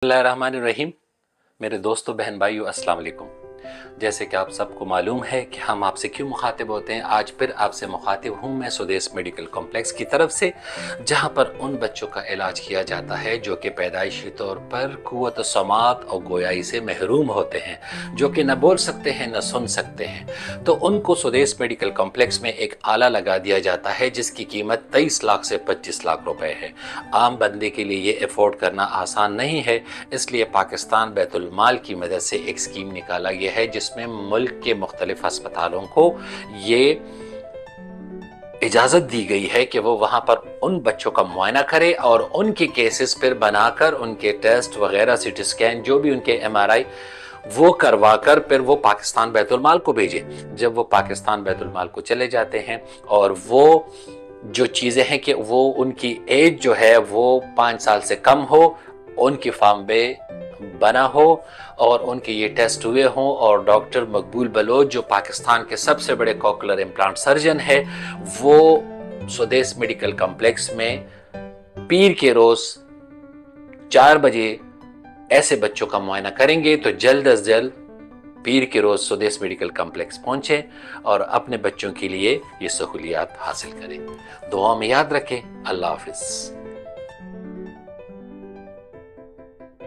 बिस्मिल्लाहिर्रहमानिर्रहीम। मेरे दोस्तों, बहन भाइयों, अस्सलाम वालेकुम। जैसे कि आप सबको मालूम है कि हम आपसे क्यों मुखातिब होते हैं, आज फिर आपसे मुखातिब हूँ मैं स्वदेश मेडिकल कॉम्प्लेक्स की तरफ से, जहाँ पर उन बच्चों का इलाज किया जाता है जो कि पैदाइशी तौर पर कुव्वत समात और गोयाई से महरूम होते हैं, जो कि न बोल सकते हैं न सुन सकते हैं। तो उनको स्वदेश मेडिकल कॉम्प्लेक्स में एक आला लगा दिया जाता है जिसकी कीमत 23 लाख से 25 लाख रुपए है। आम बंदे के लिए ये अफोर्ड करना आसान नहीं है, इसलिए पाकिस्तान बैतुल माल की मदद से एक स्कीम निकाला गया है जिसमें मुल्क के मुख्तलिफ अस्पतालों को ये इजाज़त दी गई है कि वो वहाँ पर उन बच्चों का मुआयना करे और उनके केसेस फिर बनाकर उनके टेस्ट वगैरह, सीटी स्कैन, जो भी उनके MRI वो करवाकर फिर वो पाकिस्तान बैतुल माल को भेजे। जब वो पाकिस्तान बैतुल माल को चले जाते हैं और वो जो चीज़ें हैं कि वो उनकी एज जो है वो 5 साल से कम हो, उनकी फार्म में बना हो और उनके ये टेस्ट हुए हों, और डॉक्टर मकबूल बलोच जो पाकिस्तान के सबसे बड़े कॉकलर इम्प्लांट सर्जन है, वो स्वदेश मेडिकल कॉम्प्लेक्स में पीर के रोज 4 बजे ऐसे बच्चों का मुआयना करेंगे। तो जल्द अज जल्द पीर के रोज स्वदेश मेडिकल कॉम्प्लेक्स पहुंचे और अपने बच्चों के लिए ये सहूलियात हासिल करें। दुआ में याद रखें। अल्लाह हाफिज।